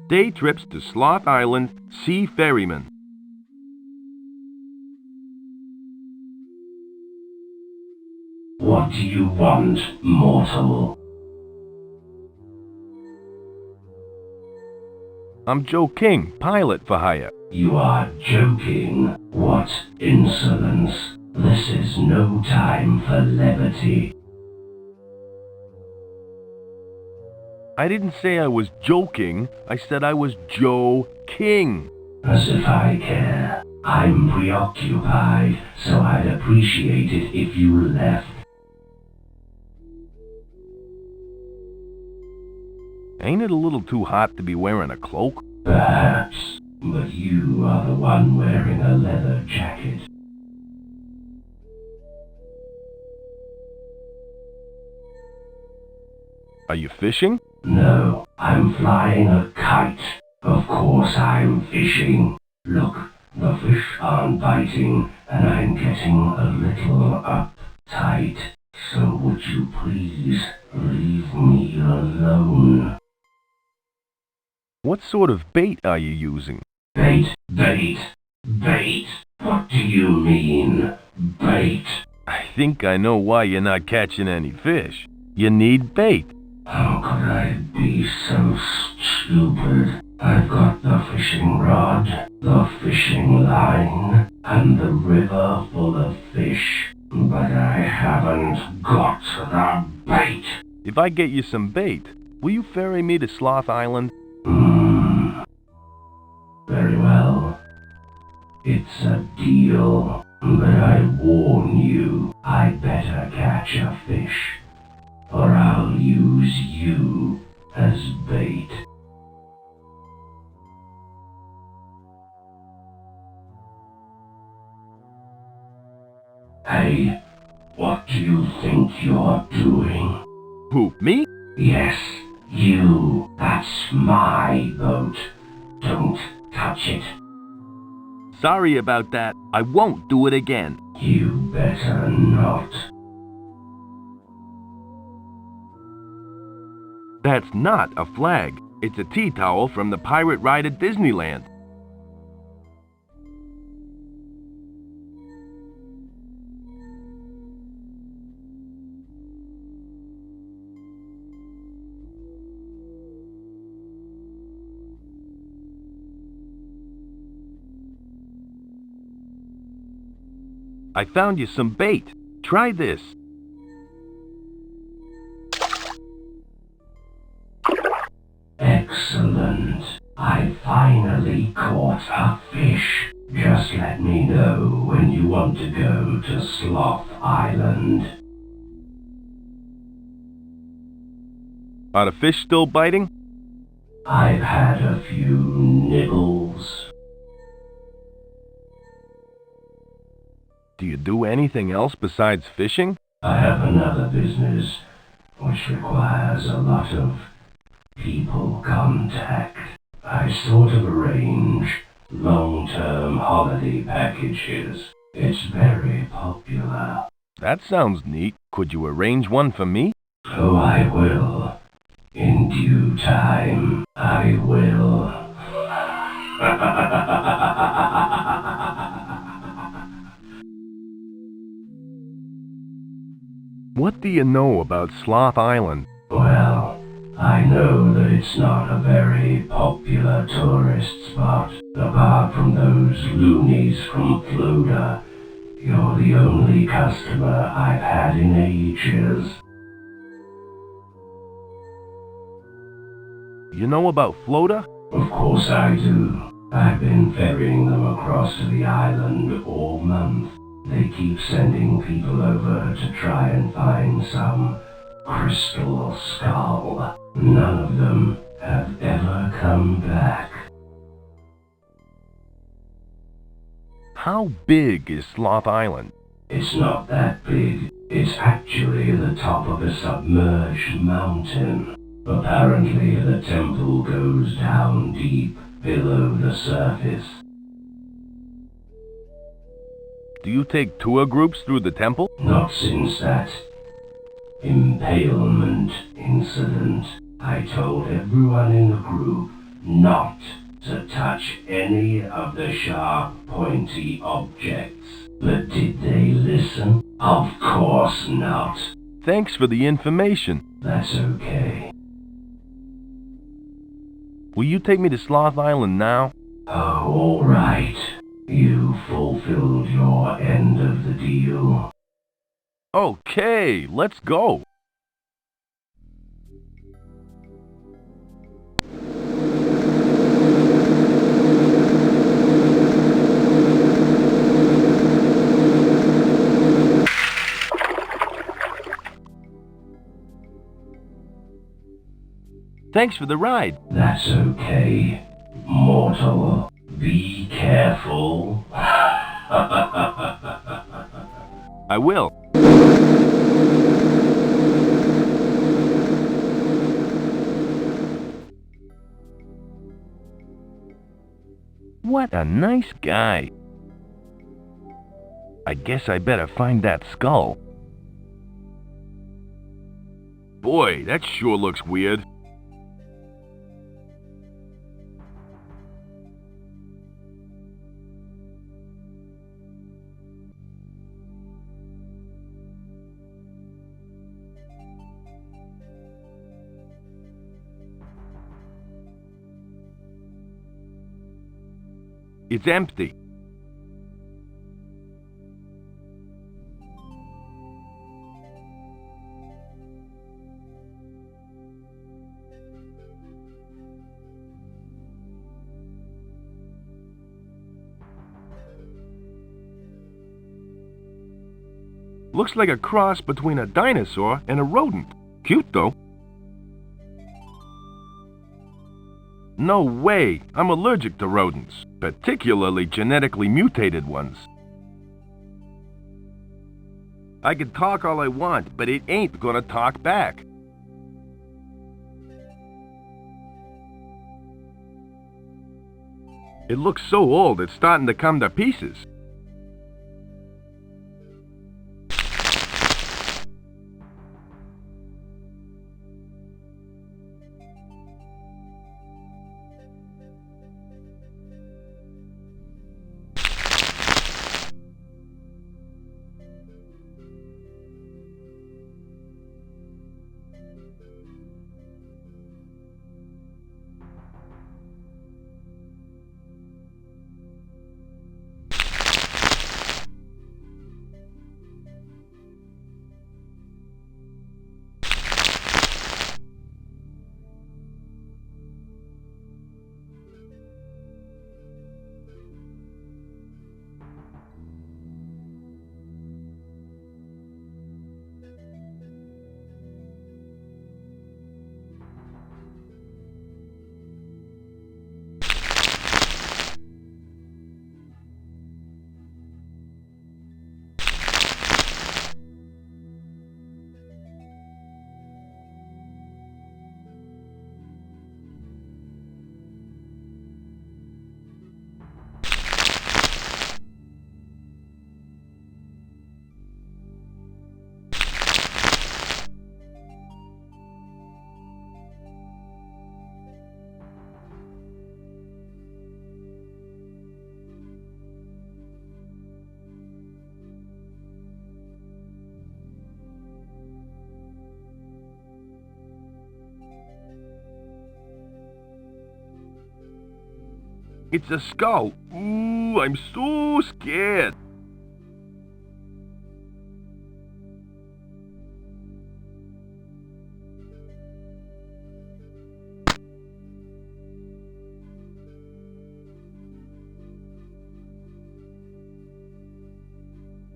Day trips to Sloth Island, Sea Ferryman. What do you want, mortal? I'm Joe King, pilot for hire. You are joking. What insolence. This is no time for levity. I didn't say I was joking. I said I was Joe King. As if I care. I'm preoccupied, so I'd appreciate it if you left. Ain't it a little too hot to be wearing a cloak? Perhaps, but you are the one wearing a leather jacket. Are you fishing? No, I'm flying a kite. Of course I'm fishing. Look, the fish aren't biting, and I'm getting a little uptight. So would you please leave me alone? What sort of bait are you using? Bait, bait, bait. What do you mean, bait? I think I know why you're not catching any fish. You need bait. How could I be so stupid? I've got the fishing rod, the fishing line, and the river full of fish, but I haven't got the bait. If I get you some bait, will you ferry me to Sloth Island? Very well. It's a deal, but I warn you, I'd better catch a fish, or I'll use you as bait. Hey, what do you think you're doing? Who, me? Yes, you. That's my boat. Don't touch it. Sorry about that. I won't do it again. You better not. That's not a flag. It's a tea towel from the pirate ride at Disneyland. I found you some bait. Try this. Excellent. I finally caught a fish. Just let me know when you want to go to Sloth Island. Are the fish still biting? I've had a few nibbles. Do you do anything else besides fishing? I have another business, which requires a lot of people contact. I sort of arrange long-term holiday packages. It's very popular. That sounds neat. Could you arrange one for me? Oh, I will. In due time, I will. What do you know about Sloth Island? Well, I know that it's not a very popular tourist spot. Apart from those loonies from Florida, you're the only customer I've had in ages. You know about Flota? Of course I do. I've been ferrying them across to the island all month. They keep sending people over to try and find some crystal skull. None of them have ever come back. How big is Sloth Island? It's not that big. It's actually the top of a submerged mountain. Apparently the temple goes down deep below the surface. Do you take tour groups through the temple? Not since that impalement incident. I told everyone in the group not to touch any of the sharp, pointy objects. But did they listen? Of course not. Thanks for the information. That's okay. Will you take me to Sloth Island now? Oh, all right. You fulfilled your end of the deal. Okay, let's go. Thanks for the ride. That's okay. Mortal, be careful. I will. What a nice guy. I guess I better find that skull. Boy, that sure looks weird. It's empty. Looks like a cross between a dinosaur and a rodent. Cute, though. No way! I'm allergic to rodents, particularly genetically mutated ones. I can talk all I want, but it ain't gonna talk back. It looks so old it's starting to come to pieces. It's a skull. Ooh, I'm so scared.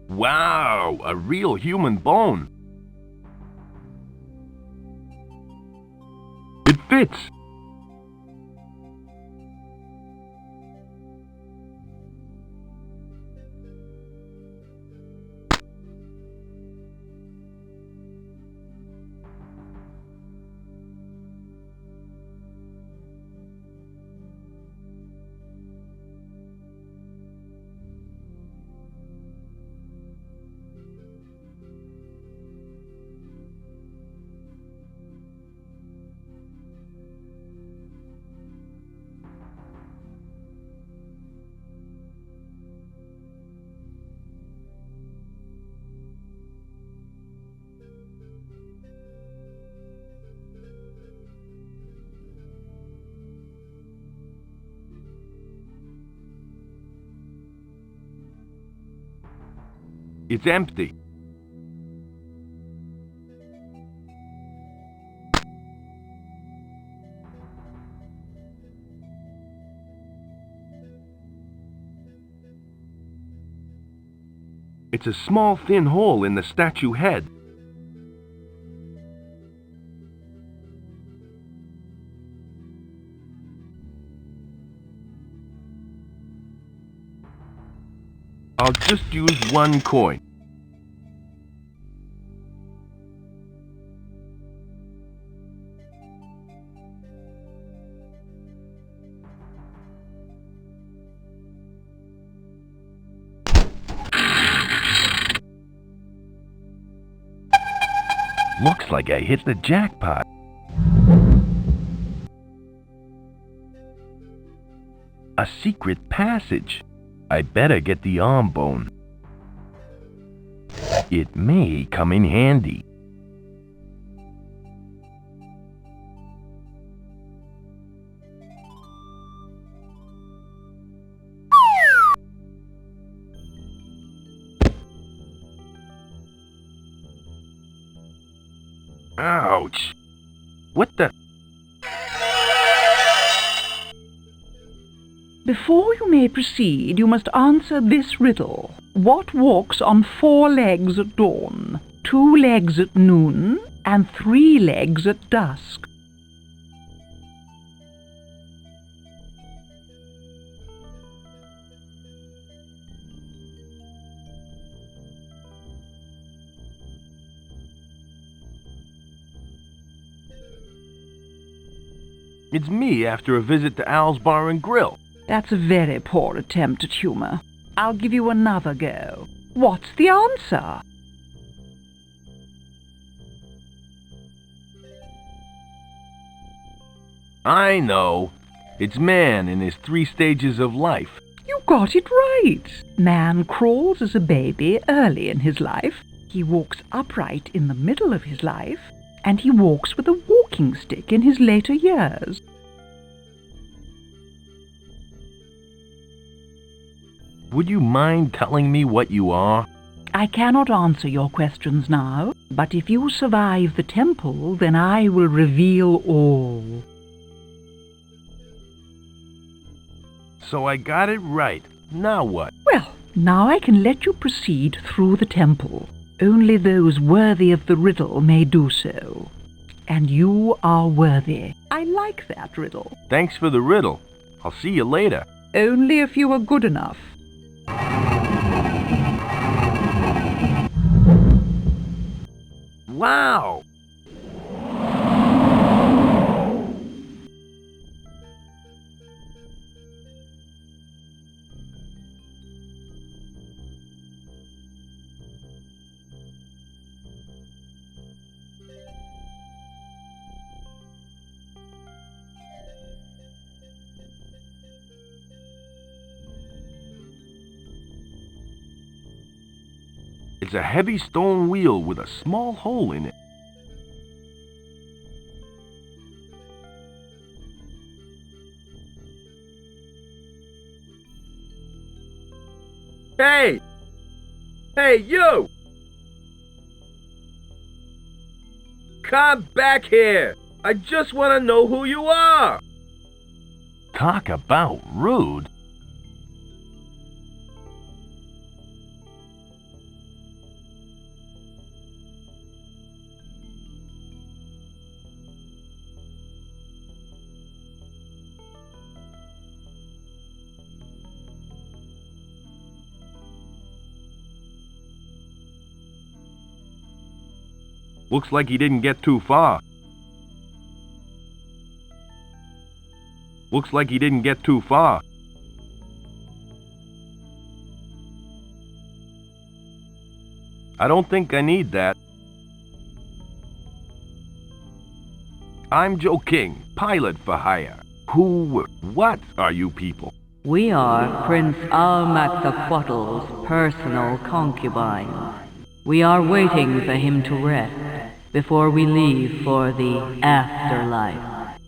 Wow, a real human bone. It fits. It's empty. It's a small, thin hole in the statue head. I'll just use one coin. Looks like I hit the jackpot. A secret passage. I better get the arm bone. It may come in handy. Ouch! What the? Before you may proceed, you must answer this riddle. What walks on 4 legs at dawn, 2 legs at noon, and 3 legs at dusk? It's me after a visit to Al's Bar and Grill. That's a very poor attempt at humor. I'll give you another go. What's the answer? I know. It's man in his 3 stages of life. You got it right. Man crawls as a baby early in his life. He walks upright in the middle of his life. And he walks with a walking stick in his later years. Would you mind telling me what you are? I cannot answer your questions now, but if you survive the temple, then I will reveal all. So I got it right. Now what? Well, now I can let you proceed through the temple. Only those worthy of the riddle may do so. And you are worthy. I like that riddle. Thanks for the riddle. I'll see you later. Only if you are good enough. Wow! It's a heavy stone wheel with a small hole in it. Hey! Hey, you! Come back here! I just want to know who you are! Talk about rude. Looks like he didn't get too far. Looks like he didn't get too far. I don't think I need that. I'm Joe King, pilot for hire. What are you people? We are Prince Al-Maktaqatl's personal concubines. We are waiting for him to rest before we leave for the afterlife.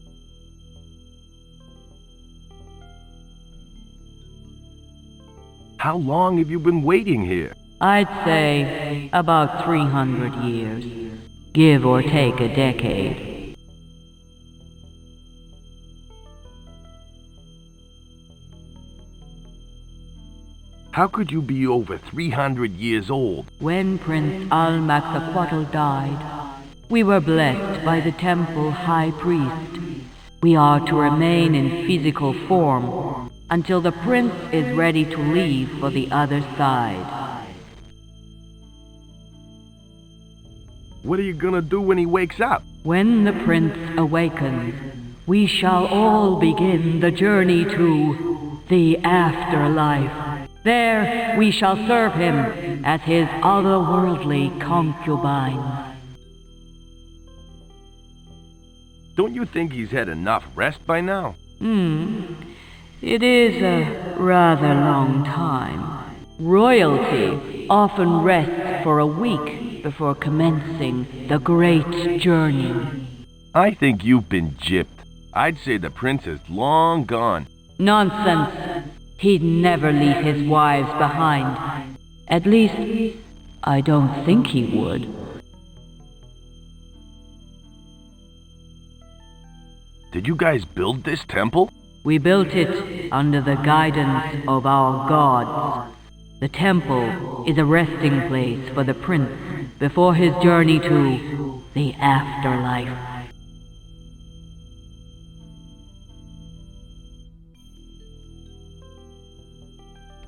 How long have you been waiting here? I'd say about 300 years, give or take a decade. How could you be over 300 years old? When Prince Al-Maxaquatl died, we were blessed by the temple high priest. We are to remain in physical form until the prince is ready to leave for the other side. What are you gonna do when he wakes up? When the prince awakens, we shall all begin the journey to the afterlife. There we shall serve him as his otherworldly concubines. Don't you think he's had enough rest by now? It is a rather long time. Royalty often rests for a week before commencing the great journey. I think you've been gypped. I'd say the prince is long gone. Nonsense. He'd never leave his wives behind. At least, I don't think he would. Did you guys build this temple? We built it under the guidance of our gods. The temple is a resting place for the prince before his journey to the afterlife.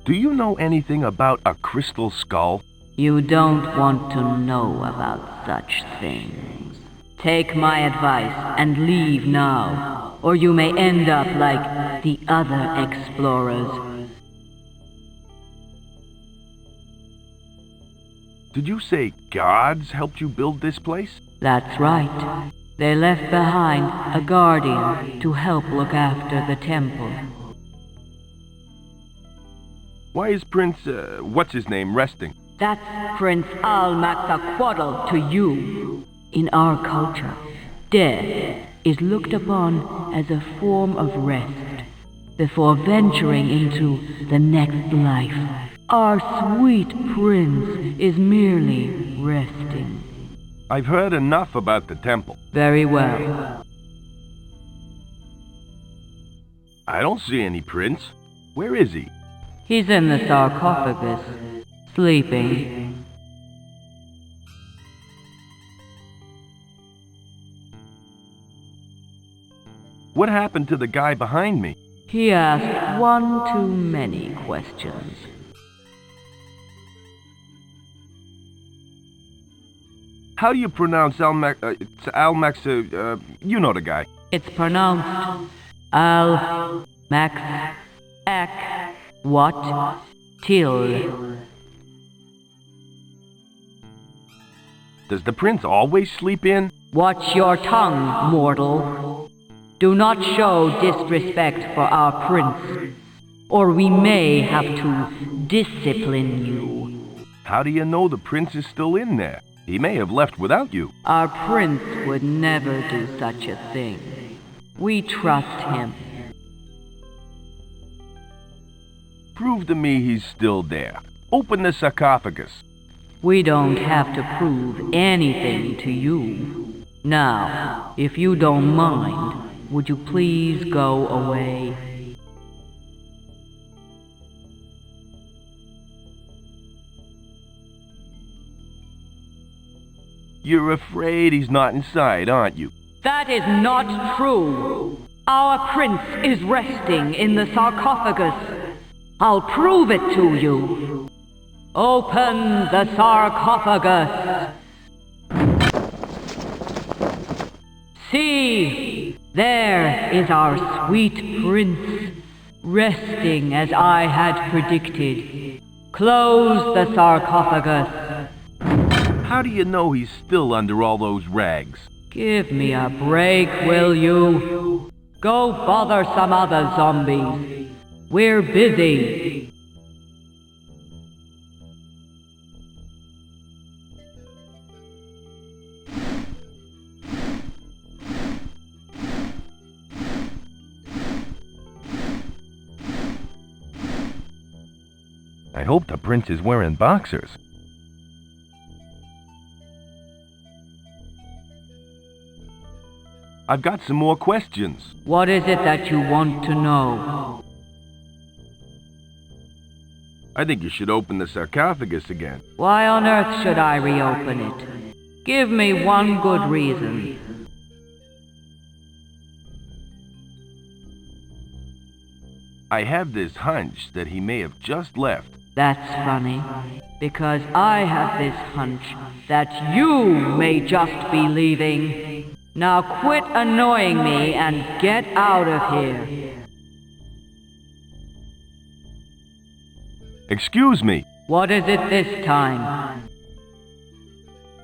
Do you know anything about a crystal skull? You don't want to know about such things. Take my advice and leave now, or you may end up like the other explorers. Did you say gods helped you build this place? That's right. They left behind a guardian to help look after the temple. Why is Prince, what's-his-name, resting? That's Prince Al-Maxaquatl to you. In our culture, death is looked upon as a form of rest before venturing into the next life. Our sweet prince is merely resting. I've heard enough about the temple. Very well. I don't see any prince. Where is he? He's in the sarcophagus, sleeping. What happened to the guy behind me? He asked one too many questions. How do you pronounce Al-Max, you know the guy. It's pronounced Al-Max-Ak-Wat-Til. Does the prince always sleep in? Watch your tongue, mortal. Do not show disrespect for our prince, or we may have to discipline you. How do you know the prince is still in there? He may have left without you. Our prince would never do such a thing. We trust him. Prove to me he's still there. Open the sarcophagus. We don't have to prove anything to you. Now, if you don't mind, would you please go away? You're afraid he's not inside, aren't you? That is not true. Our prince is resting in the sarcophagus. I'll prove it to you. Open the sarcophagus. See, there is our sweet prince, resting as I had predicted. Close the sarcophagus. How do you know he's still under all those rags? Give me a break, will you? Go bother some other zombies. We're busy. I hope the prince is wearing boxers. I've got some more questions. What is it that you want to know? I think you should open the sarcophagus again. Why on earth should I reopen it? Give me one good reason. I have this hunch that he may have just left. That's funny, because I have this hunch that you may just be leaving. Now quit annoying me and get out of here. Excuse me. What is it this time?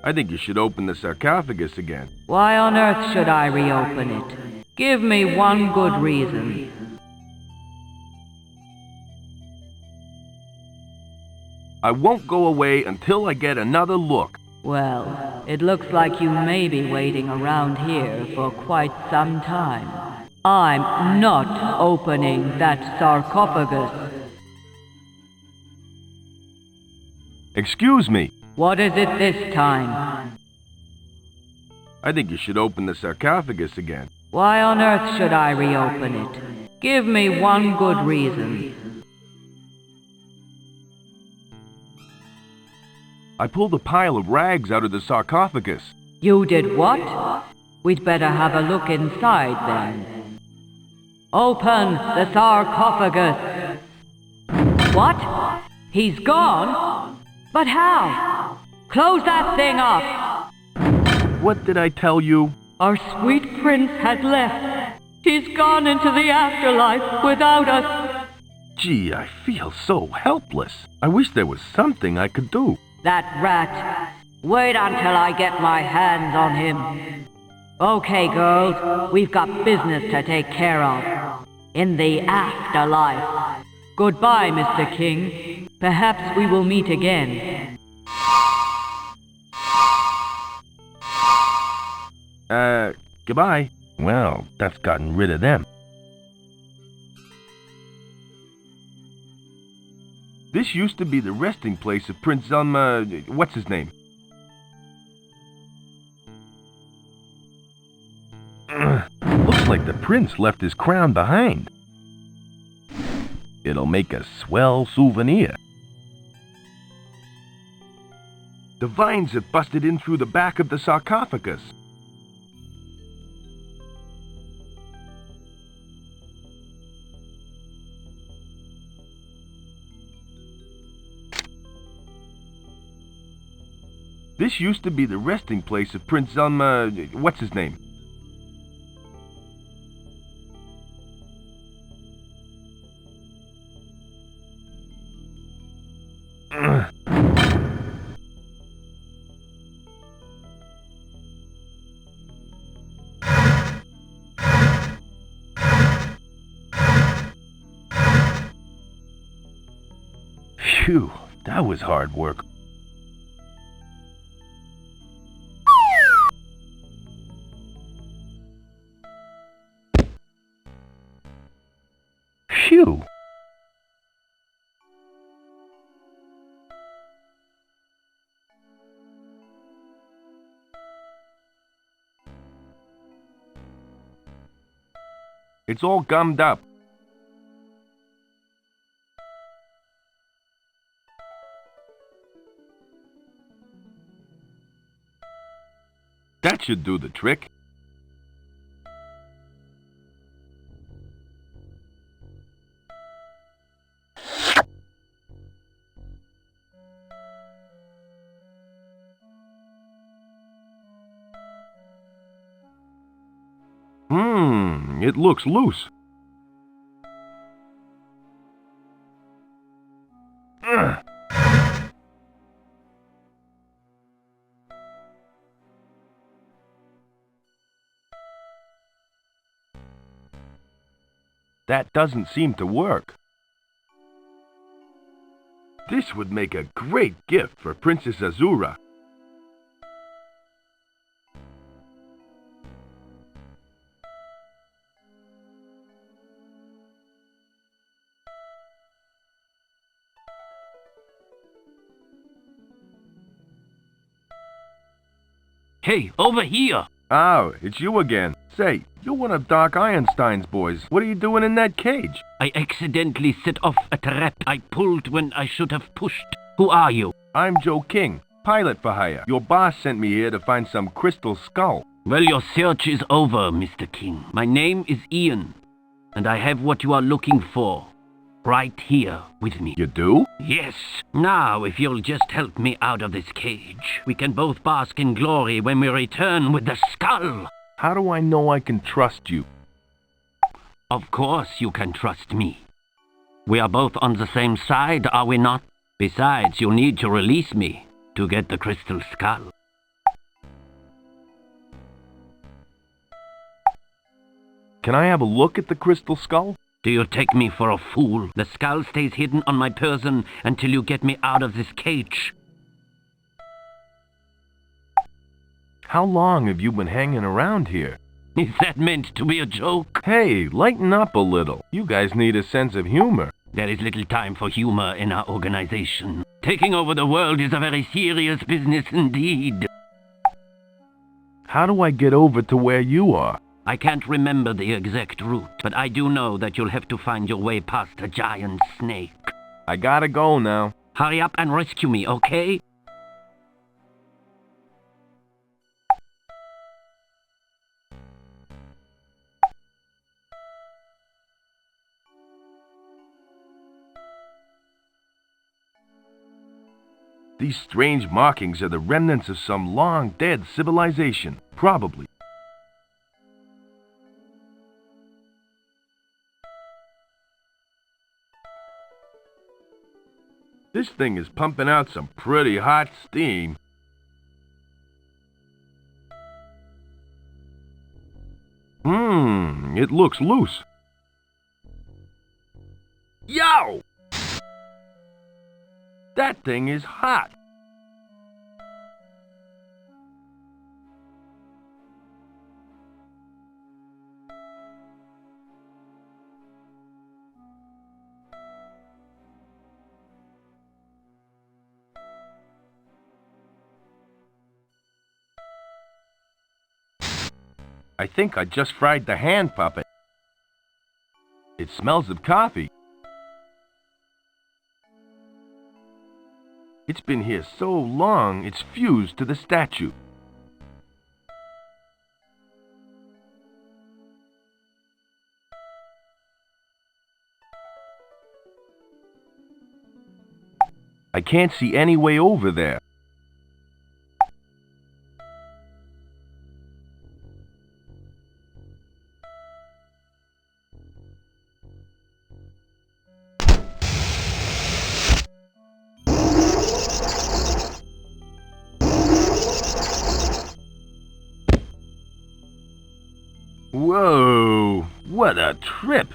I think you should open the sarcophagus again. Why on earth should I reopen it? Give me one good reason. I won't go away until I get another look. Well, it looks like you may be waiting around here for quite some time. I'm not opening that sarcophagus. Excuse me. What is it this time? I think you should open the sarcophagus again. Why on earth should I reopen it? Give me one good reason. I pulled a pile of rags out of the sarcophagus. You did what? We'd better have a look inside then. Open the sarcophagus. What? He's gone? But how? Close that thing up. What did I tell you? Our sweet prince has left. He's gone into the afterlife without us. Gee, I feel so helpless. I wish there was something I could do. That rat. Wait until I get my hands on him. Okay, girls, we've got business to take care of. In the afterlife. Goodbye, Mr. King. Perhaps we will meet again. Goodbye. Well, that's gotten rid of them. This used to be the resting place of Prince what's his name? Looks like the prince left his crown behind. It'll make a swell souvenir. The vines have busted in through the back of the sarcophagus. This used to be the resting place of Prince what's his name? Phew, that was hard work. Phew. It's all gummed up. That should do the trick. It looks loose. That doesn't seem to work. This would make a great gift for Princess Azura. Hey, over here! Oh, it's you again. Say, you're one of Doc Einstein's boys. What are you doing in that cage? I accidentally set off a trap I pulled when I should have pushed. Who are you? I'm Joe King, pilot for hire. Your boss sent me here to find some crystal skull. Well, your search is over, Mr. King. My name is Ian, and I have what you are looking for. Right here with me. You do? Yes. Now, if you'll just help me out of this cage, we can both bask in glory when we return with the skull. How do I know I can trust you? Of course you can trust me. We are both on the same side, are we not? Besides, you'll need to release me to get the crystal skull. Can I have a look at the crystal skull? Do you take me for a fool? The skull stays hidden on my person until you get me out of this cage. How long have you been hanging around here? Is that meant to be a joke? Hey, lighten up a little. You guys need a sense of humor. There is little time for humor in our organization. Taking over the world is a very serious business indeed. How do I get over to where you are? I can't remember the exact route, but I do know that you'll have to find your way past a giant snake. I gotta go now. Hurry up and rescue me, okay? These strange markings are the remnants of some long-dead civilization. Probably. This thing is pumping out some pretty hot steam. It looks loose. Yo! That thing is hot. I think I just fried the hand puppet. It smells of coffee. It's been here so long, it's fused to the statue. I can't see any way over there. Whoa, what a trip!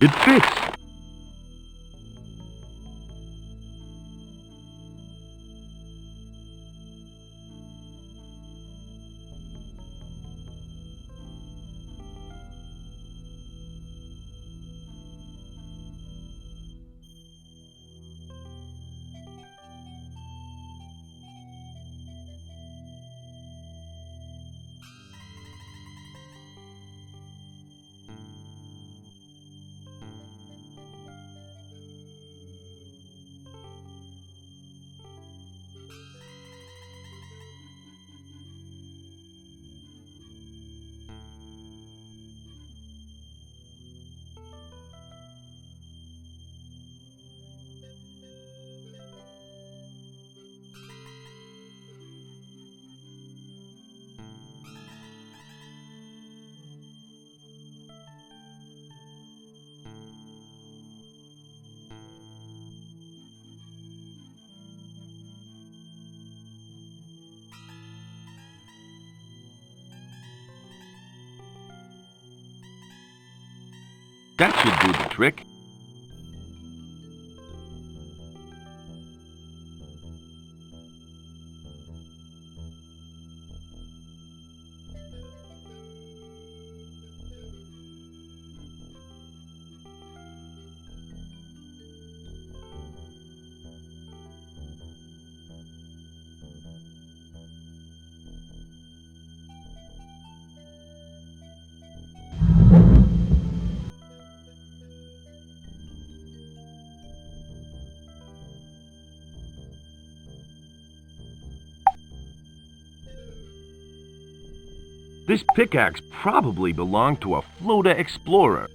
It fits! That should do the trick. This pickaxe probably belonged to a Florida explorer.